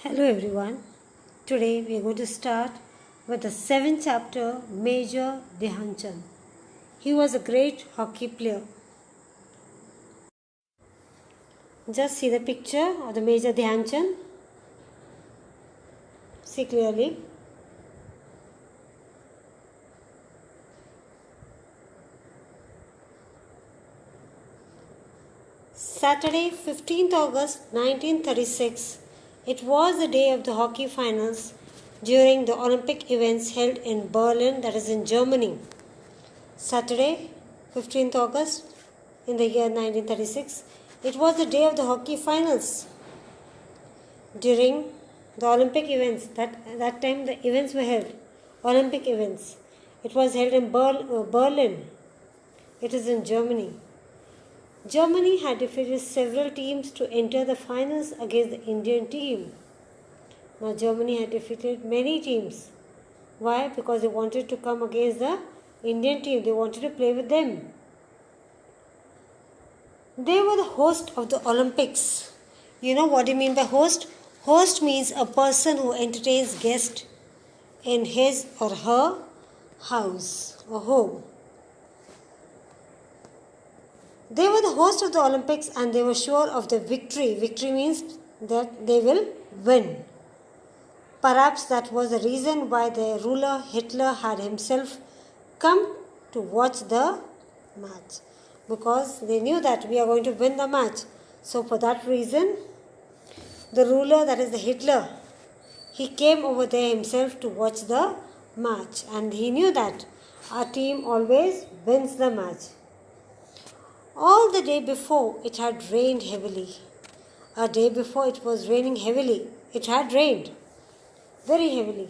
Hello everyone. Today we are going to start with the 7th chapter, Major Dhyan Chand. He was a great hockey player. Just see the picture of the Major Dhyan Chand. See clearly. Saturday, 15th August 1936. It was the day of the hockey finals during the Olympic events held in Berlin, that is in Germany. Saturday, 15th August in the year 1936. It was the day of the hockey finals during the Olympic events. That time the events were held. Olympic events. It was held in Berlin. It is in Germany. Germany had defeated several teams to enter the finals against the Indian team. Now Germany had defeated many teams. Why? Because they wanted to come against the Indian team. They wanted to play with them. They were the host of the Olympics. You know what do you mean by host? Host means a person who entertains guests in his or her house or home. They were the host of the Olympics and they were sure of the victory. Victory means that they will win. Perhaps that was the reason why the ruler Hitler had himself come to watch the match. Because they knew that we are going to win the match. So for that reason, the ruler, that is the Hitler, he came over there himself to watch the match. And he knew that our team always wins the match. All the day before, it had rained heavily. A day before, it was raining heavily. It had rained very heavily.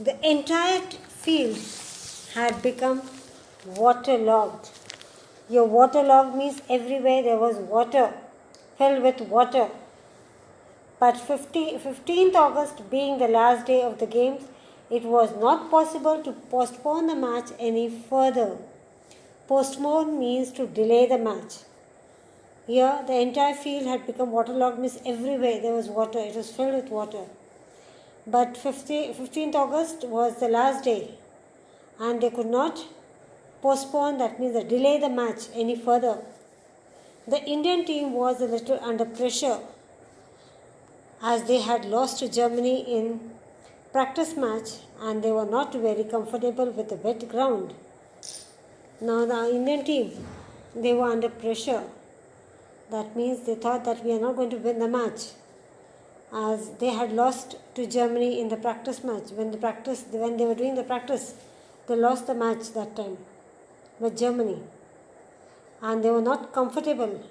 The entire field had become waterlogged. Your waterlogged means everywhere there was water, filled with water. But 15th August being the last day of the games, it was not possible to postpone the match any further. Postpone means to delay the match. Here, the entire field had become waterlogged, means everywhere there was water. It was filled with water. But 15th August was the last day and they could not postpone, that means delay the match any further. The Indian team was a little under pressure as they had lost to Germany in practice match and they were not very comfortable with the wet ground. Now the Indian team, they were under pressure. That means they thought that we are not going to win the match, as they had lost to Germany in the practice match. When they were doing the practice, they lost the match that time with Germany. And they were not comfortable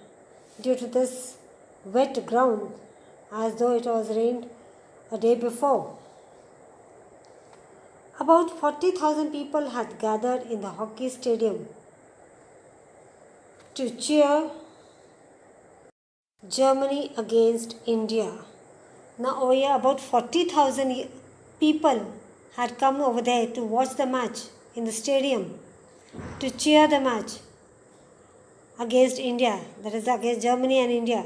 due to this wet ground, as though it was rained a day before. About 40,000 people had gathered in the hockey stadium to cheer Germany against India. Now over here, about 40,000 people had come over there to watch the match in the stadium, to cheer the match against India, that is against Germany and India.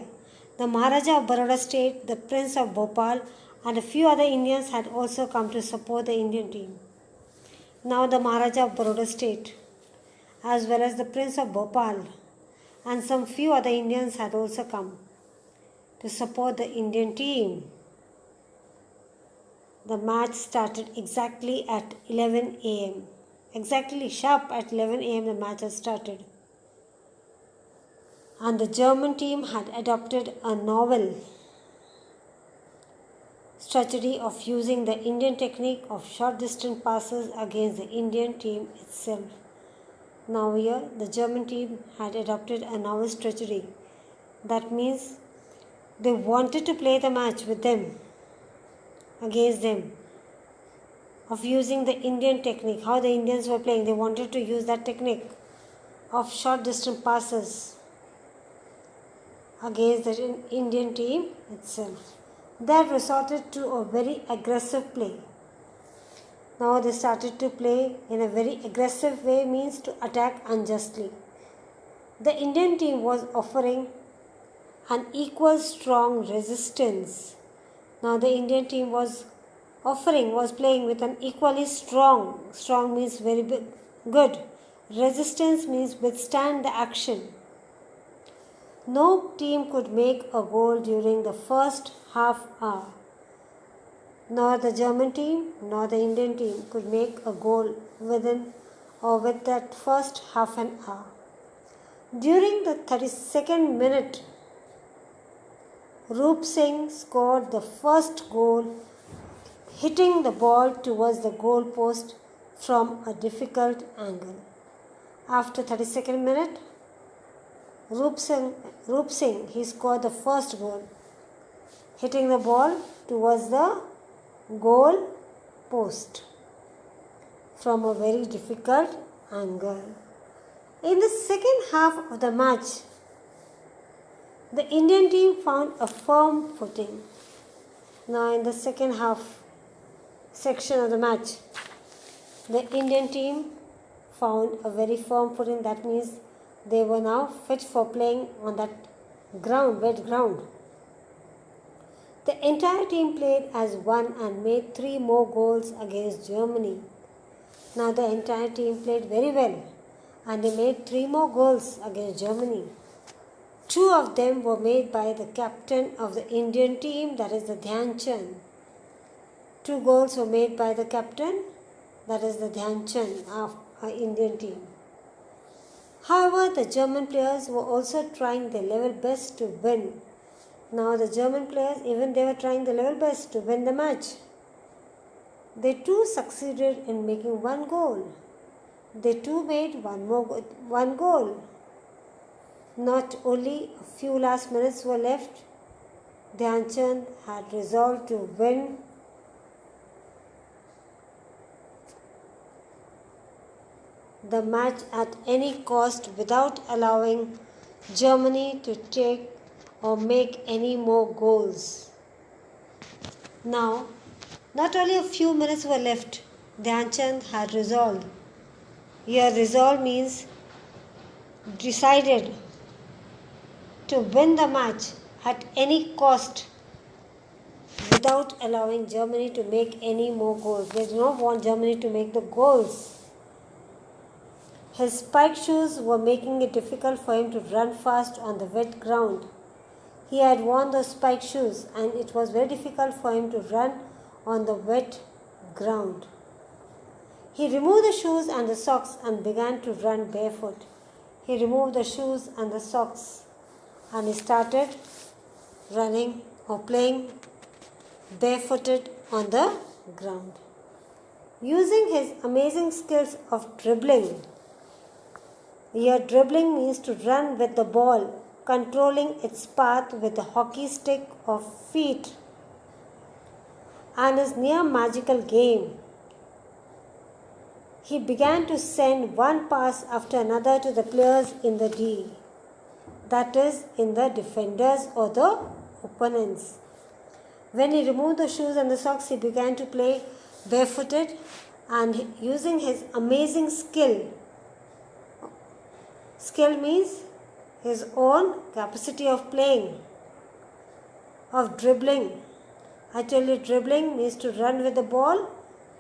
The Maharaja of Baroda state, the Prince of Bhopal, and a few other Indians had also come to support the Indian team. Now the Maharaja of Baroda state, as well as the Prince of Bhopal, and some few other Indians had also come to support the Indian team. The match started exactly at 11 a.m. Exactly sharp at 11 a.m. the match had started. And the German team had adopted a novel strategy of using the Indian technique of short distance passes against the Indian team itself. Now here, the German team had adopted a novel strategy. That means they wanted to play the match with them, against them, of using the Indian technique. How the Indians were playing, they wanted to use that technique of short distance passes against the Indian team itself. They had resorted to a very aggressive play. Now they started to play in a very aggressive way, means to attack unjustly. The Indian team was offering an equal strong resistance Now the Indian team was playing with an equally strong means very big, good, resistance means withstand the action. No team could make a goal during the first half hour. Nor the German team nor the Indian team could make a goal within or with that first half an hour. During the 32nd minute, Roop Singh scored the first goal, hitting the ball towards the goal post from a difficult angle. After 32nd minute, Roop Singh he scored the first goal, hitting the ball towards the goal post from a very difficult angle. In the second half of the match, the Indian team found a firm footing. Now in the second half section of the match, the Indian team found a very firm footing. That means they were now fit for playing on that ground, wet ground. The entire team played as one and made 3 more goals against Germany. Now the entire team played very well and they made 3 more goals against Germany. 2 of them were made by the captain of the Indian team, that is the Dhyan Chand. 2 goals were made by the captain, that is the Dhyan Chand of our Indian team. However, the German players were also trying their level best to win. Now the German players, even they were trying their level best to win the match. They too succeeded in making 1 goal. They too made 1 goal. Not only a few last minutes were left, Dhyan Chand had resolved to win the match at any cost without allowing Germany to take or make any more goals. Now, not only a few minutes were left, Dhyan Chand had resolved. Here resolve means decided to win the match at any cost without allowing Germany to make any more goals. They do not want Germany to make the goals. His spike shoes were making it difficult for him to run fast on the wet ground. He had worn those spike shoes and it was very difficult for him to run on the wet ground. He removed the shoes and the socks and began to run barefoot. He removed the shoes and the socks and he started running or playing barefooted on the ground. Using his amazing skills of dribbling. Here dribbling means to run with the ball, controlling its path with a hockey stick or feet, and his near magical game. He began to send one pass after another to the players in the D, that is, in the defenders or the opponents. When he removed the shoes and the socks, he began to play barefooted and using his amazing skill. Skill means his own capacity of playing, of dribbling. I tell you, dribbling means to run with the ball,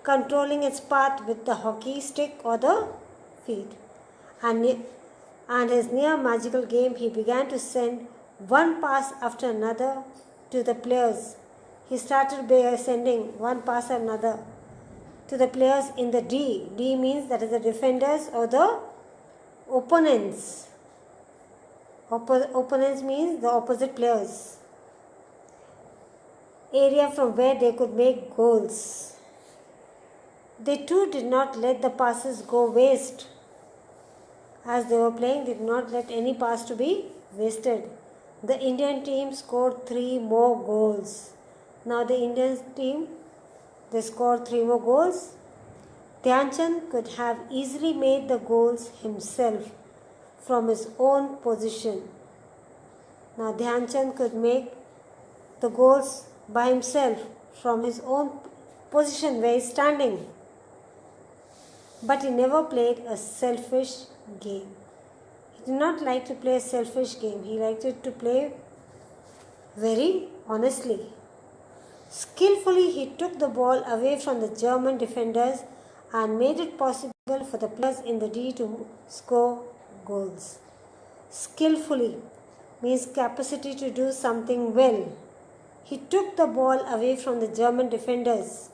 controlling its path with the hockey stick or the feet. And his near magical game, he began to send one pass after another to the players. He started by sending one pass after another to the players in the D. D means that is the defenders or the opponents. Opponents means the opposite players. Area from where they could make goals. They too did not let the passes go waste. As they were playing, they did not let any pass to be wasted. The Indian team scored 3 more goals. Now the Indian team, they scored 3 more goals. Dhyan Chand could have easily made the goals himself from his own position. Now Dhyan Chand could make the goals by himself from his own position where he is standing. But he never played a selfish game. He did not like to play a selfish game. He liked it to play very honestly. Skillfully, he took the ball away from the German defenders and made it possible for the players in the D to score goals. Skillfully means capacity to do something well. He took the ball away from the German defenders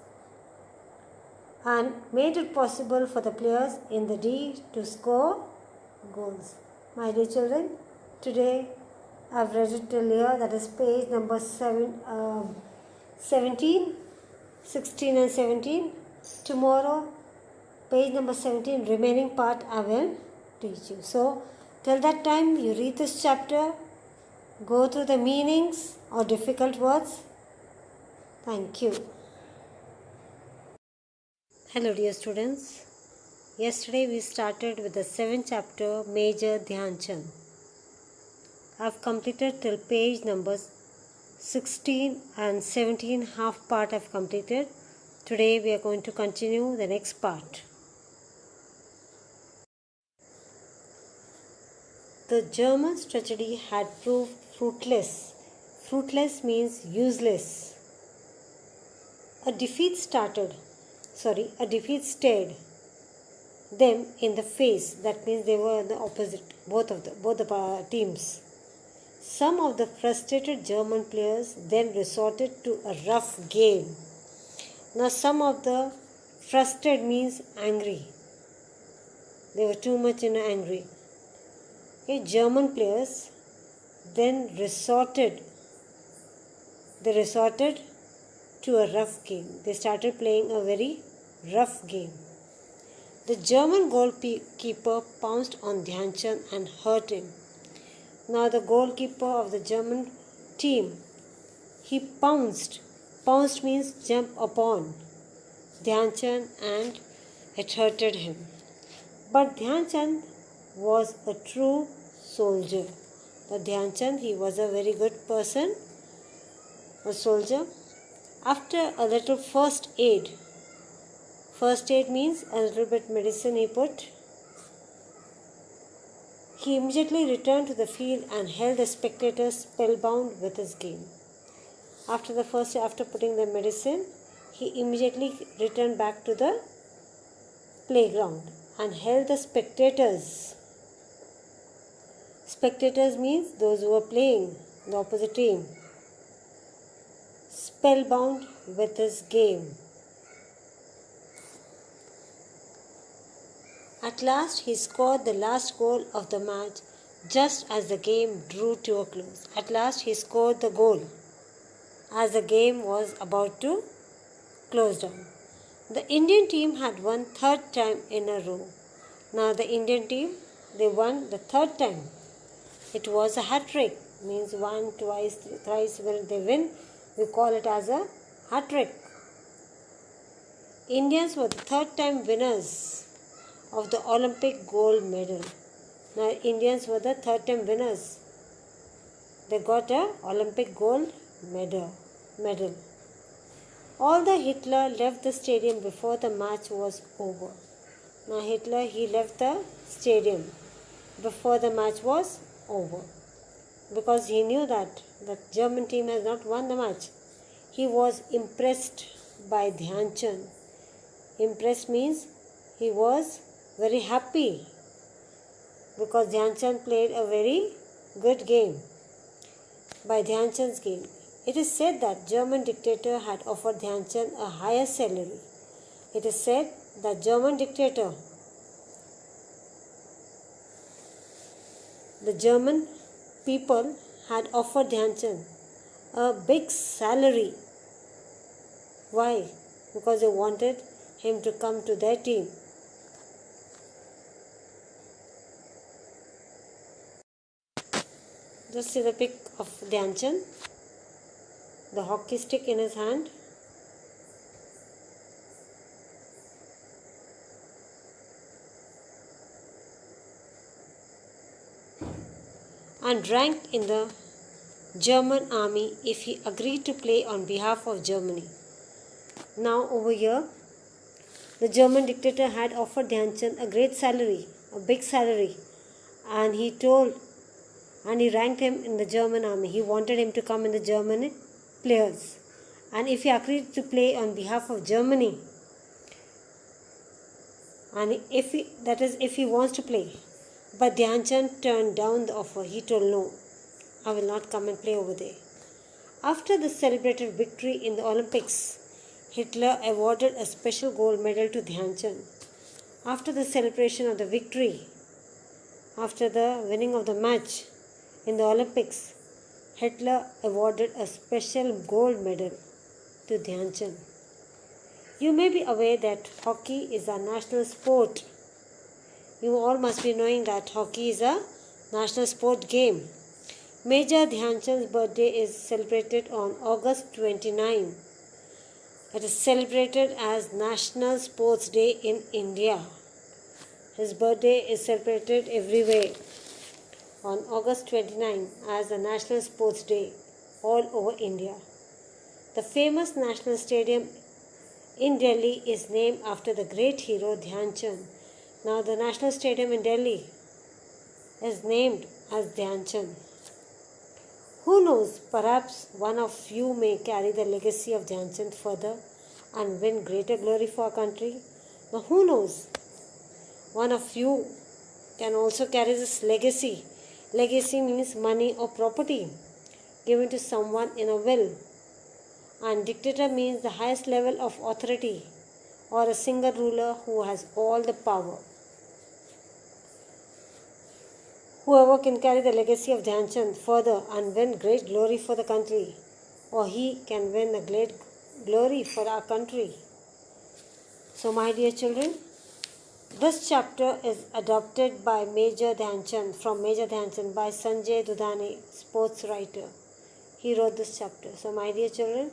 and made it possible for the players in the D to score goals. My dear children, today I have read it till here, that is page number 17, 16 and 17. Tomorrow, page number 17, remaining part I will teach you. So, till that time, you read this chapter, go through the meanings or difficult words. Thank you. Hello dear students. Yesterday we started with the 7th chapter, Major Dhyan Chand. I have completed till page numbers 16 and 17, half part I have completed. Today we are going to continue the next part. The German strategy had proved fruitless. Fruitless means useless. A defeat stared them in the face. That means they were the opposite, both the teams. Some of the frustrated German players then resorted to a rough game. Now, some of the frustrated means angry. They were too much angry. Okay, German players then resorted to a rough game. They started playing a very rough game. The German goalkeeper pounced on Dhyan Chand and hurt him. Now the goalkeeper of the German team, he pounced. Pounced means jump upon Dhyan Chand and it hurted him. But Dhyan Chand was a true soldier. Dhyan Chand, he was a very good person, a soldier. After a little first aid means a little bit medicine he put. He immediately returned to the field and held the spectators spellbound with his game. After putting the medicine, he immediately returned back to the playground and held the spectators. Spectators means those who were playing, the opposite team, spellbound with his game. At last, he scored the last goal of the match just as the game drew to a close. At last, he scored the goal as the game was about to close down. The Indian team had won third time in a row. Now, the Indian team, they won the third time. It was a hat-trick, means 1, 2, 3 when they win, we call it as a hat-trick. Indians were the third time winners of the Olympic gold medal. Now, Indians were the third time winners. They got a Olympic gold medal. Although Hitler left the stadium before the match was over. Now, Hitler, he left the stadium before the match was over, because he knew that the German team has not won the match. He was impressed by Dhyan Chand. Impressed means he was very happy because Dhyan Chand played a very good game. By Dhyan Chand's game, it is said that German dictator had offered Dhyan Chand a higher salary. It is said that the German people had offered Dhyan Chand a big salary. Why? Because they wanted him to come to their team. Just see the pic of Dhyan Chand, the hockey stick in his hand. And ranked in the German army if he agreed to play on behalf of Germany. Now over here, the German dictator had offered Dhyan Chand a great salary, a big salary, and he ranked him in the German army. He wanted him to come in the German players. and if he agreed to play on behalf of Germany, and if he wants to play. But Dhyan Chand turned down the offer. He told, no, I will not come and play over there. After the celebrated victory in the Olympics, Hitler awarded a special gold medal to Dhyan Chand. After the celebration of the victory, after the winning of the match in the Olympics, Hitler awarded a special gold medal to Dhyan Chand. You may be aware that hockey is a national sport. You all must be knowing that hockey is a national sport game. Major Dhyan Chand's birthday is celebrated on August 29. It is celebrated as National Sports Day in India. His birthday is celebrated everywhere on August 29 as the National Sports Day all over India. The famous National Stadium in Delhi is named after the great hero Dhyan Chand. Now the National Stadium in Delhi is named as Dhyan Chand. Who knows, perhaps one of you may carry the legacy of Dhyan Chand further and win greater glory for our country. Now who knows, one of you can also carry this legacy. Legacy means money or property given to someone in a will. And dictator means the highest level of authority or a single ruler who has all the power. Whoever can carry the legacy of Dhyan Chand further and win great glory for the country, or he can win a great glory for our country. So my dear children, this chapter is adopted by Major Dhyan Chand, from Major Dhyan Chand by Sanjay Dudhane, sports writer. He wrote this chapter. So my dear children,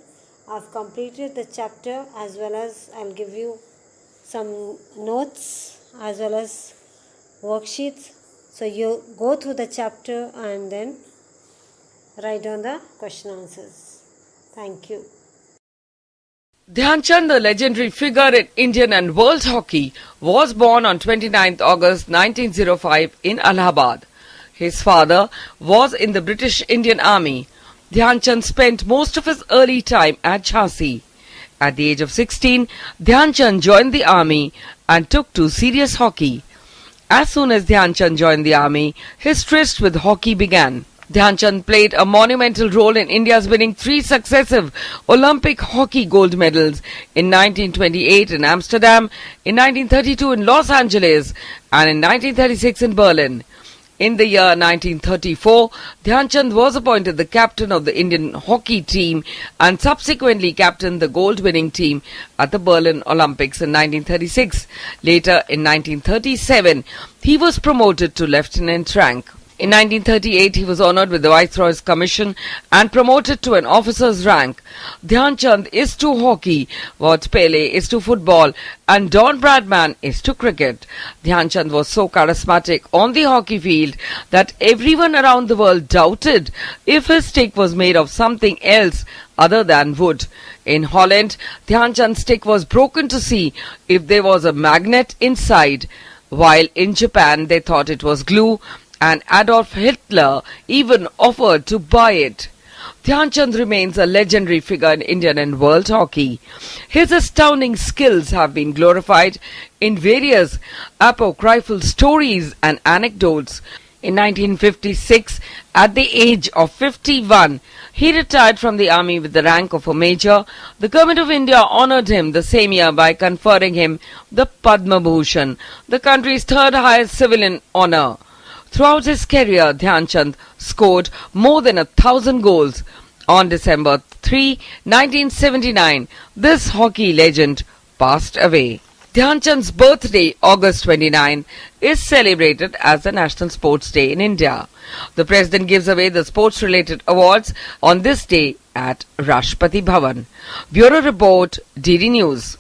I have completed the chapter, as well as I will give you some notes as well as worksheets. So you go through the chapter and then write down the question answers. Thank you. Dhyan Chand, the legendary figure in Indian and world hockey, was born on 29th August 1905 in Allahabad. His father was in the British Indian Army. Dhyan Chand spent most of his early time at Jhansi. At the age of 16, Dhyan Chand joined the army and took to serious hockey. As soon as Dhyan Chand joined the army, his tryst with hockey began. Dhyan Chand played a monumental role in India's winning 3 successive Olympic hockey gold medals in 1928 in Amsterdam, in 1932 in Los Angeles, and in 1936 in Berlin. In the year 1934, Dhyan Chand was appointed the captain of the Indian hockey team and subsequently captained the gold-winning team at the Berlin Olympics in 1936. Later, in 1937, he was promoted to lieutenant rank. In 1938, he was honoured with the Viceroy's Commission and promoted to an officer's rank. Dhyan Chand is to hockey what Pele is to football and Don Bradman is to cricket. Dhyan Chand was so charismatic on the hockey field that everyone around the world doubted if his stick was made of something else other than wood. In Holland, Dhyan Chand's stick was broken to see if there was a magnet inside, while in Japan they thought it was glue, and Adolf Hitler even offered to buy it. Dhyan Chand remains a legendary figure in Indian and world hockey. His astounding skills have been glorified in various apocryphal stories and anecdotes. In 1956, at the age of 51, he retired from the army with the rank of a major. The government of India honoured him the same year by conferring him the Padma Bhushan, the country's third highest civilian honour. Throughout his career, Dhyan Chand scored more than 1,000 goals. On December 3, 1979, this hockey legend passed away. Dhyan Chand's birthday, August 29, is celebrated as the National Sports Day in India. The President gives away the sports-related awards on this day at Rashtrapati Bhavan. Bureau Report, DD News.